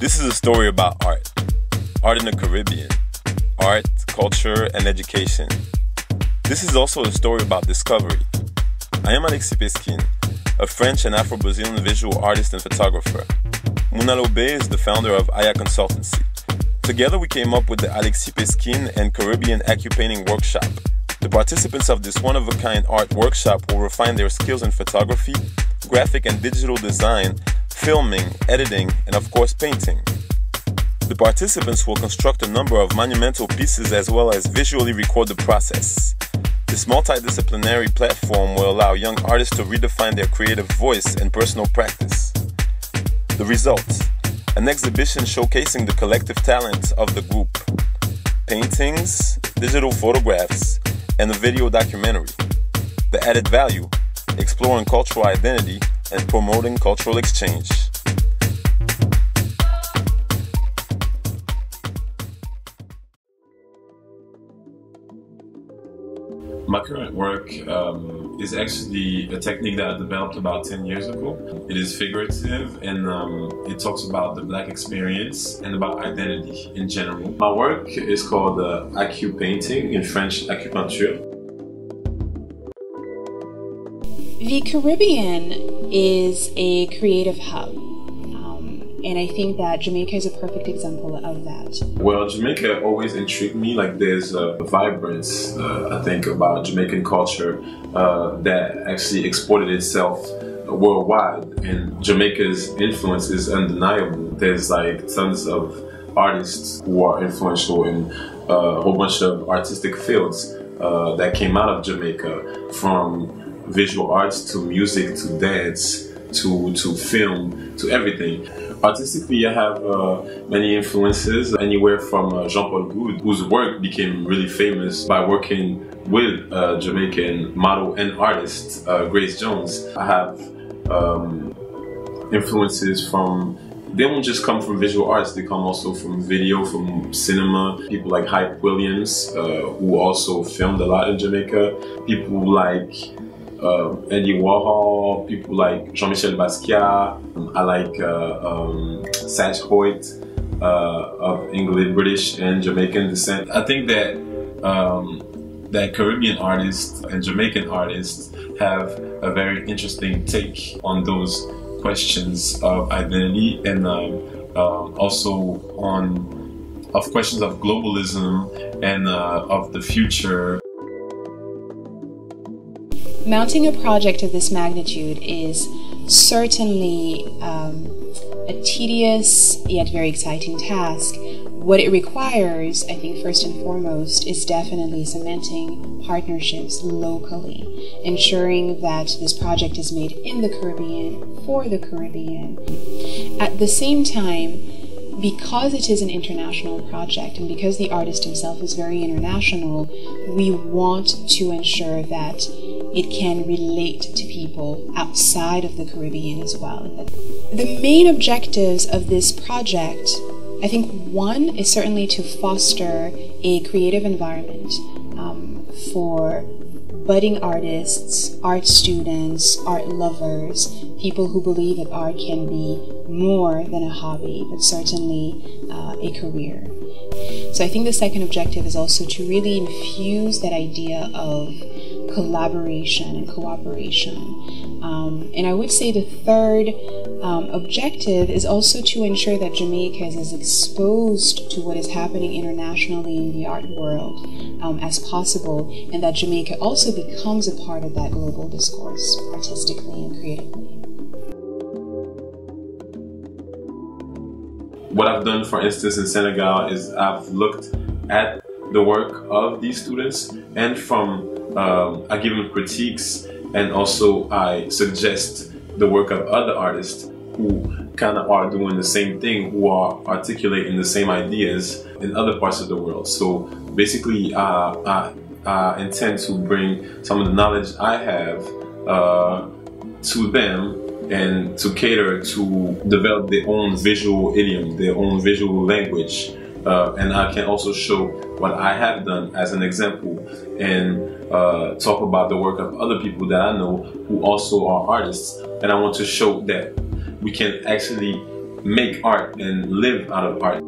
This is a story about art. Art in the Caribbean. Art, culture, and education. This is also a story about discovery. I am Alexis Peskine, a French and Afro-Brazilian visual artist and photographer. Munalobe is the founder of Aya Consultancy. Together we came up with the Alexis Peskine and Caribbean Acupainting Workshop. The participants of this one-of-a-kind art workshop will refine their skills in photography, graphic and digital design, filming, editing, and of course painting. The participants will construct a number of monumental pieces as well as visually record the process. This multidisciplinary platform will allow young artists to redefine their creative voice and personal practice. The results: an exhibition showcasing the collective talent of the group, paintings, digital photographs, and a video documentary. The added value: exploring cultural identity and promoting cultural exchange. My current work is actually a technique that I developed about 10 years ago. It is figurative and it talks about the Black experience and about identity in general. My work is called acupainting, in French acupuncture. The Caribbean is a creative hub, and I think that Jamaica is a perfect example of that. Well, Jamaica always intrigued me. Like, there's a vibrance, I think, about Jamaican culture that actually exported itself worldwide, and Jamaica's influence is undeniable. There's like tons of artists who are influential in a whole bunch of artistic fields that came out of Jamaica, from visual arts to music to dance to film to everything. Artistically, I have many influences, anywhere from Jean-Paul Goude, whose work became really famous by working with Jamaican model and artist Grace Jones. I have influences from, they don't just come from visual arts, they come also from video, from cinema. People like Hype Williams, who also filmed a lot in Jamaica. People like Andy Warhol, people like Jean-Michel Basquiat. I like Satch Hoyt, of English, British, and Jamaican descent. I think that that Caribbean artists and Jamaican artists have a very interesting take on those questions of identity, and also of questions of globalism and of the future. Mounting a project of this magnitude is certainly a tedious yet very exciting task. What it requires, I think, first and foremost, is definitely cementing partnerships locally, ensuring that this project is made in the Caribbean for the Caribbean. At the same time, because it is an international project and because the artist himself is very international, we want to ensure that it can relate to people outside of the Caribbean as well. The main objectives of this project, I think one is certainly to foster a creative environment for budding artists, art students, art lovers, people who believe that art can be more than a hobby, but certainly a career. So I think the second objective is also to really infuse that idea of collaboration and cooperation. And I would say the third objective is also to ensure that Jamaica is as exposed to what is happening internationally in the art world as possible, and that Jamaica also becomes a part of that global discourse, artistically and creatively. What I've done, for instance, in Senegal is I've looked at the work of these students, and from I give them critiques, and also I suggest the work of other artists who kind of are doing the same thing, who are articulating the same ideas in other parts of the world. So basically, I intend to bring some of the knowledge I have to them, and to cater to develop their own visual idiom, their own visual language. And I can also show what I have done as an example, and talk about the work of other people that I know who also are artists. And I want to show that we can actually make art and live out of art.